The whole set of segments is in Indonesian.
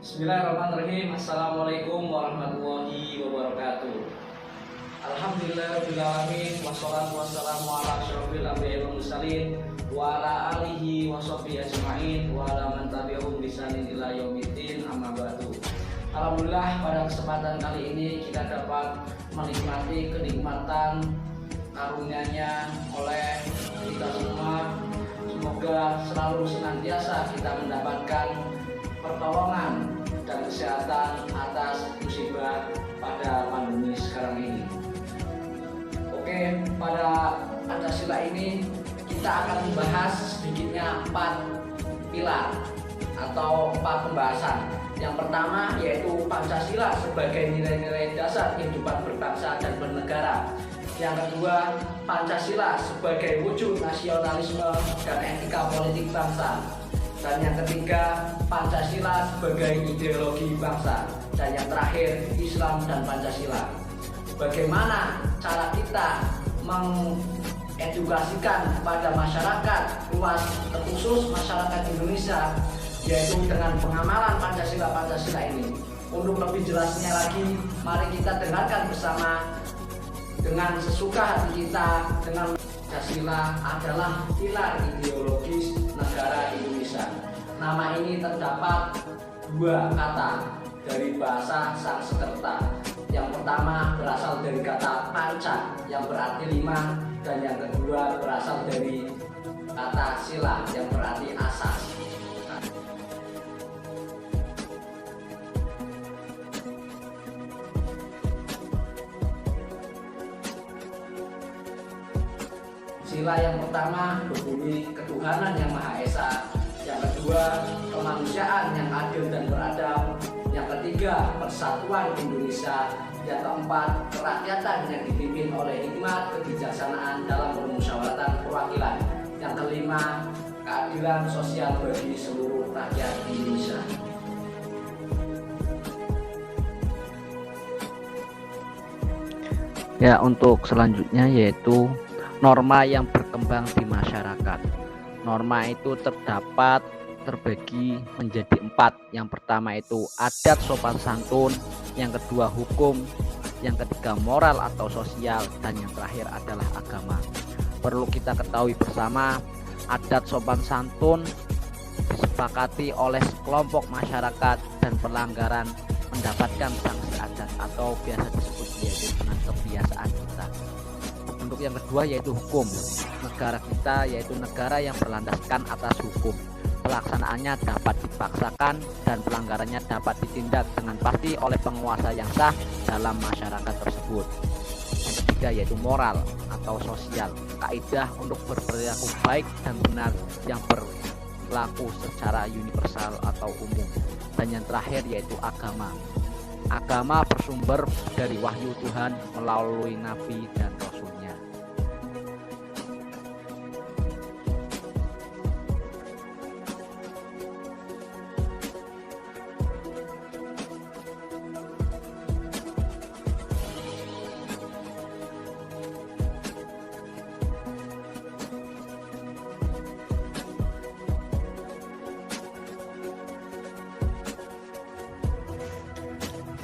Bismillahirrahmanirrahim. Assalamualaikum warahmatullahi wabarakatuh. Alhamdulillahirrahmanirrahim. Wassalatu wassalamu ala asyrofil anbiya'i wal mursalin wa ala alihi wa sahbihi ajma'in wa ala man tabi'ahum bi ihsanin ila yaumiddin, amma ba'du. Alhamdulillah, pada kesempatan kali ini kita dapat menikmati kenikmatan karunia-Nya oleh kita semua. Semoga selalu senantiasa kita mendapatkan pertolongan dan kesehatan atas musibah pada pandemi sekarang ini. Oke, pada Pancasila ini kita akan membahas sedikitnya 4 pilar atau 4 pembahasan. Yang pertama yaitu Pancasila sebagai nilai-nilai dasar kehidupan berbangsa dan bernegara. Yang kedua, Pancasila sebagai wujud nasionalisme dan etika politik bangsa. Dan yang ketiga, Pancasila sebagai ideologi bangsa. Dan yang terakhir, Islam dan Pancasila. Bagaimana cara kita mengedukasikan kepada masyarakat luas, terkhusus masyarakat Indonesia, yaitu dengan pengamalan Pancasila ini. Untuk lebih jelasnya lagi, mari kita dengarkan bersama dengan sesuka hati kita dengan Pancasila adalah pilar ideologis negara Indonesia. Nama ini terdapat 2 kata dari bahasa Sanskerta. Yang pertama berasal dari kata panca yang berarti 5, dan yang kedua berasal dari kata sila yang berarti asas. Sila yang pertama berbunyi ketuhanan yang Maha Esa, yang kedua kemanusiaan yang adil dan beradab, yang ketiga persatuan Indonesia, yang keempat kerakyatan yang dipimpin oleh hikmat kebijaksanaan dalam permusyawaratan perwakilan, yang kelima keadilan sosial bagi seluruh rakyat Indonesia. Ya, untuk selanjutnya yaitu norma yang berkembang di masyarakat. Norma itu terbagi menjadi 4. Yang pertama itu adat sopan santun, yang kedua hukum, yang ketiga moral atau sosial, dan yang terakhir adalah agama. Perlu kita ketahui bersama, adat sopan santun disepakati oleh sekelompok masyarakat dan pelanggaran mendapatkan sanksi adat atau biasa disebut yaitu dengan kebiasaan kita. Untuk yang kedua yaitu hukum. Negara kita yaitu negara yang berlandaskan atas hukum. Pelaksanaannya dapat dipaksakan dan pelanggarannya dapat ditindak dengan pasti oleh penguasa yang sah dalam masyarakat tersebut. Yang ketiga yaitu moral atau sosial. Kaidah untuk berperilaku baik dan benar yang berlaku secara universal atau umum. Dan yang terakhir yaitu agama. Agama bersumber dari wahyu Tuhan melalui nabi dan rasulnya.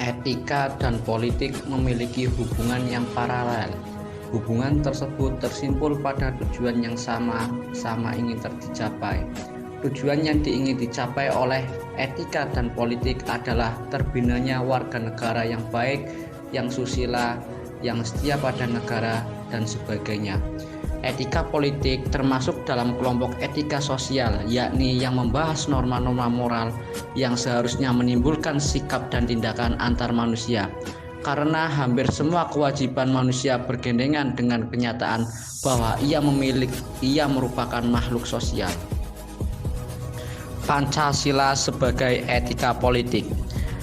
Etika dan politik memiliki hubungan yang paralel. Hubungan tersebut tersimpul pada tujuan yang sama ingin tercapai. Tujuan yang diingin dicapai oleh etika dan politik adalah terbinanya warga negara yang baik, yang susila, yang setia pada negara, dan sebagainya. Etika politik termasuk dalam kelompok etika sosial, yakni yang membahas norma-norma moral yang seharusnya menimbulkan sikap dan tindakan antar manusia. Karena hampir semua kewajiban manusia bergandengan dengan kenyataan bahwa ia merupakan makhluk sosial. Pancasila sebagai etika politik.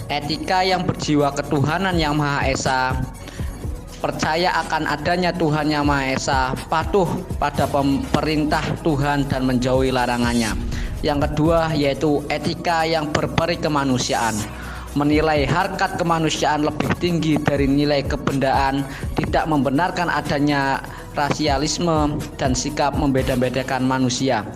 Etika yang berjiwa ketuhanan yang Maha Esa, percaya akan adanya Tuhan yang Maha Esa, patuh pada perintah Tuhan dan menjauhi larangannya. Yang kedua yaitu etika yang berperi kemanusiaan, menilai harkat kemanusiaan lebih tinggi dari nilai kebendaan, tidak membenarkan adanya rasialisme dan sikap membeda-bedakan manusia.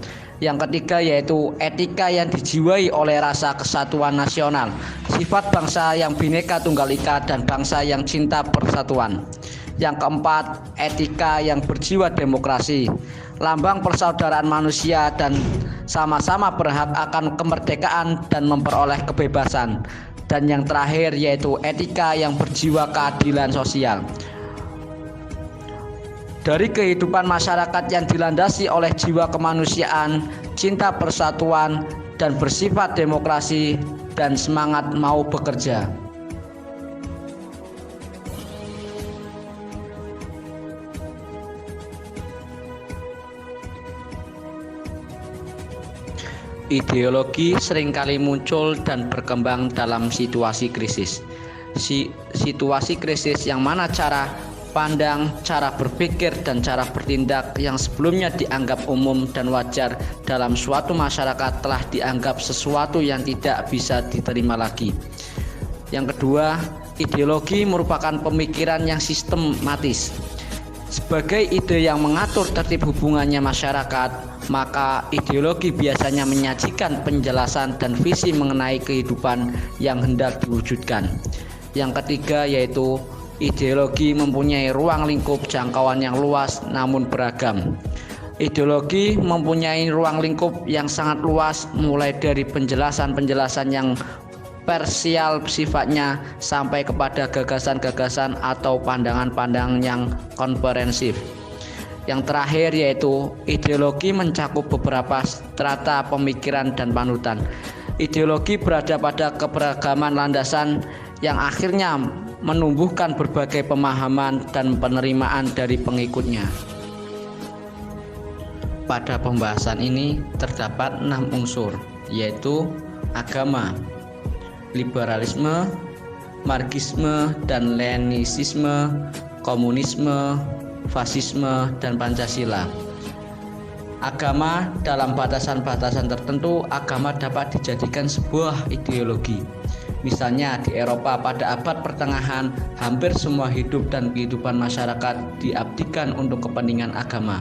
Yang ketiga yaitu etika yang dijiwai oleh rasa kesatuan nasional, sifat bangsa yang Bhinneka Tunggal Ika dan bangsa yang cinta persatuan. Yang keempat, etika yang berjiwa demokrasi, lambang persaudaraan manusia dan sama-sama berhak akan kemerdekaan dan memperoleh kebebasan. Dan yang terakhir yaitu etika yang berjiwa keadilan sosial. Dari kehidupan masyarakat yang dilandasi oleh jiwa kemanusiaan, cinta persatuan, dan bersifat demokrasi dan semangat mau bekerja. Ideologi seringkali muncul dan berkembang dalam situasi krisis. Situasi krisis yang mana cara pandang, cara berpikir, dan cara bertindak yang sebelumnya dianggap umum dan wajar dalam suatu masyarakat telah dianggap sesuatu yang tidak bisa diterima lagi. Yang kedua, ideologi merupakan pemikiran yang sistematis. Sebagai ide yang mengatur tertib hubungannya masyarakat, maka ideologi biasanya menyajikan penjelasan dan visi mengenai kehidupan yang hendak diwujudkan. Yang ketiga yaitu ideologi mempunyai ruang lingkup jangkauan yang luas namun beragam. Ideologi mempunyai ruang lingkup yang sangat luas, mulai dari penjelasan-penjelasan yang parsial sifatnya sampai kepada gagasan-gagasan atau pandangan-pandangan yang komprehensif. Yang terakhir yaitu ideologi mencakup beberapa strata pemikiran dan panutan. Ideologi berada pada keberagaman landasan yang akhirnya menumbuhkan berbagai pemahaman dan penerimaan dari pengikutnya. Pada pembahasan ini terdapat 6 unsur, yaitu agama, liberalisme, marxisme dan leninisme, komunisme, fasisme, dan Pancasila. Agama dalam batasan-batasan tertentu, agama dapat dijadikan sebuah ideologi. Misalnya di Eropa pada abad pertengahan, hampir semua hidup dan kehidupan masyarakat diabdikan untuk kepentingan agama.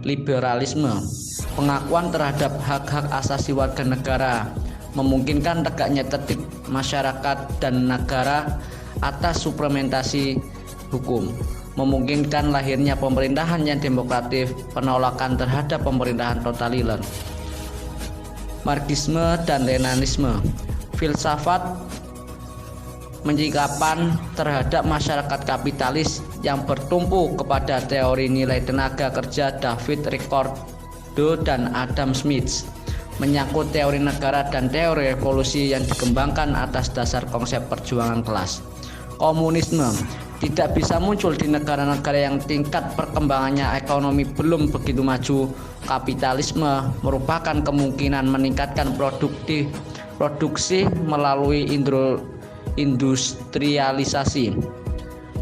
Liberalisme, pengakuan terhadap hak-hak asasi warga negara, memungkinkan tegaknya tertib masyarakat dan negara atas suplementasi hukum, memungkinkan lahirnya pemerintahan yang demokratis, penolakan terhadap pemerintahan totaliter. Marxisme dan Leninisme, filsafat menyikapan terhadap masyarakat kapitalis yang bertumpu kepada teori nilai tenaga kerja David Ricardo dan Adam Smith, menyangkut teori negara dan teori revolusi yang dikembangkan atas dasar konsep perjuangan kelas. Komunisme tidak bisa muncul di negara-negara yang tingkat perkembangannya ekonomi belum begitu maju. Kapitalisme merupakan kemungkinan meningkatkan produksi melalui industrialisasi.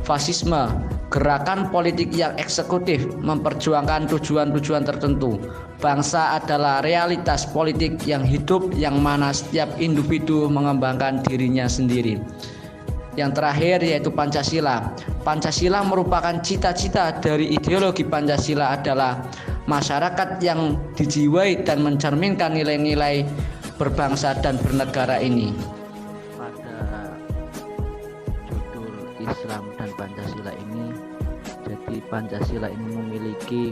Fasisme, gerakan politik yang eksekutif memperjuangkan tujuan-tujuan tertentu. Bangsa adalah realitas politik yang hidup yang mana setiap individu mengembangkan dirinya sendiri. Yang terakhir yaitu Pancasila. Pancasila merupakan cita-cita dari ideologi Pancasila adalah masyarakat yang dijiwai dan mencerminkan nilai-nilai berbangsa dan bernegara ini. Pada judul Islam dan Pancasila ini, jadi Pancasila ini memiliki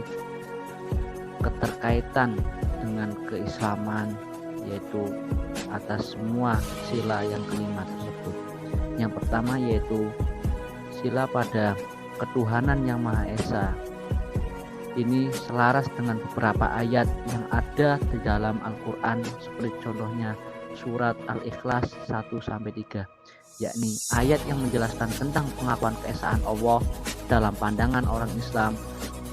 keterkaitan dengan keislaman, yaitu atas semua sila yang kelima tersebut. Yang pertama yaitu sila pada ketuhanan yang Maha Esa. Ini selaras dengan beberapa ayat yang ada di dalam Al-Quran, seperti contohnya surat Al-Ikhlas 1-3, yakni ayat yang menjelaskan tentang pengakuan keesaan Allah. Dalam pandangan orang Islam,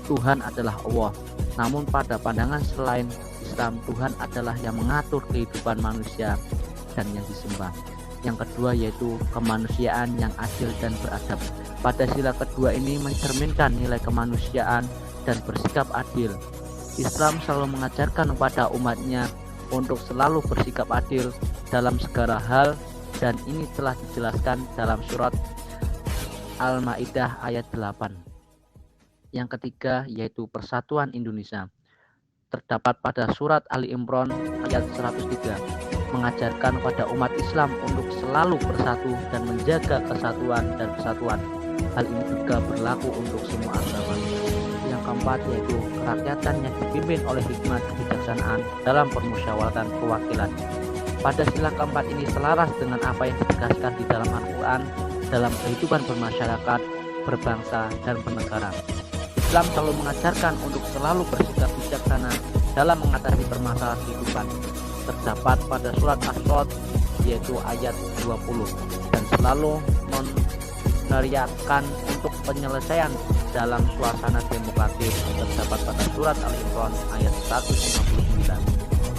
Tuhan adalah Allah, namun pada pandangan selain Islam, Tuhan adalah yang mengatur kehidupan manusia dan yang disembah. Yang kedua yaitu kemanusiaan yang adil dan beradab. Pada sila kedua ini mencerminkan nilai kemanusiaan dan bersikap adil. Islam selalu mengajarkan kepada umatnya untuk selalu bersikap adil dalam segala hal, dan ini telah dijelaskan dalam surat Al-Maidah ayat 8. Yang ketiga yaitu persatuan Indonesia. terdapat pada surat Ali Imran ayat 103, mengajarkan pada umat Islam untuk selalu bersatu dan menjaga kesatuan dan kesatuan. Hal ini juga berlaku untuk semua agama. Yang keempat yaitu kerakyatan yang dipimpin oleh hikmat kebijaksanaan dalam permusyawaratan perwakilan. Pada sila keempat ini selaras dengan apa yang ditegaskan di dalam Al-Quran dalam kehidupan bermasyarakat, berbangsa, dan bernegara. Islam selalu mengajarkan untuk selalu bersikap bijaksana dalam mengatasi permasalahan kehidupan. Terdapat pada surat As-Sod yaitu ayat 20, dan selalu meneriakkan untuk penyelesaian dalam suasana demokratis. Terdapat pada surat Al-Imran ayat 159.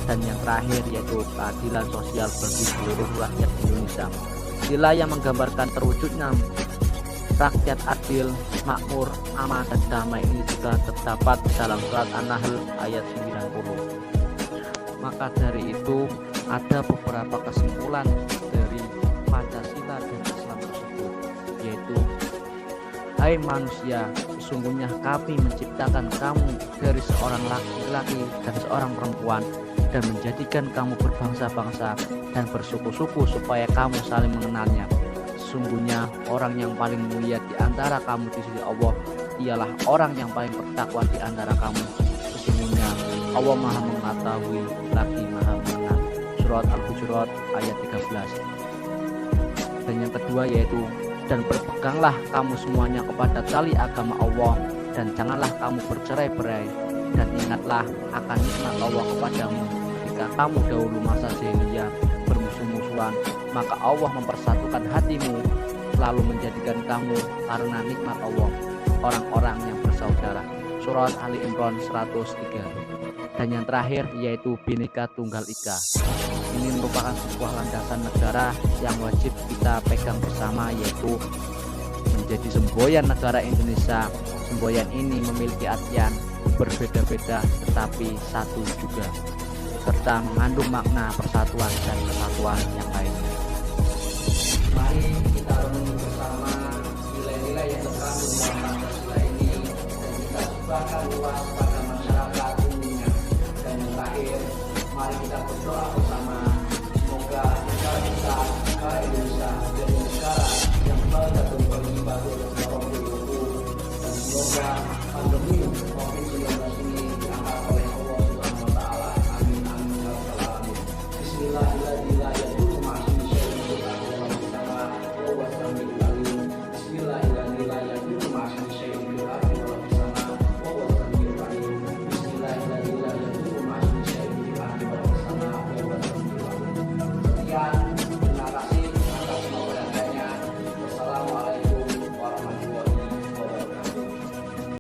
Dan yang terakhir yaitu keadilan sosial bagi seluruh rakyat Indonesia. Sila yang menggambarkan terwujudnya rakyat adil, makmur, aman, dan damai ini juga terdapat dalam surat An-Nahl ayat 90. Maka dari itu ada beberapa kesimpulan dari Pancasila dan Islam tersebut, yaitu: hai manusia, sesungguhnya kami menciptakan kamu dari seorang laki-laki dan seorang perempuan, dan menjadikan kamu berbangsa-bangsa dan bersuku-suku supaya kamu saling mengenalnya. Sesungguhnya orang yang paling mulia di antara kamu di sisi Allah ialah orang yang paling bertakwa di antara kamu. Sesungguhnya Allah Maha mengetahui lagi Maha mengenal. Surat Al-Hujurat ayat 13. Dan yang kedua yaitu: dan berpeganglah kamu semuanya kepada tali agama Allah, dan janganlah kamu bercerai-berai, dan ingatlah akan nikmat Allah kepadamu ketika kamu dahulu masa jahiliyah bermusuh-musuhan, maka Allah mempersatukan hatimu, lalu menjadikan kamu karena nikmat Allah orang-orang yang bersaudara. Surat Ali Imran 103. Dan yang terakhir yaitu Bhinneka Tunggal Ika. Ini merupakan sebuah landasan negara yang wajib kita pegang bersama, yaitu menjadi semboyan negara Indonesia. Semboyan ini memiliki artian berbeda-beda tetapi satu juga, serta mengandung makna persatuan dan kesatuan yang lainnya. Mari kita renungi bersama nilai-nilai yang terkandung dalam Pancasila ini, dan kita sebarkan luas pada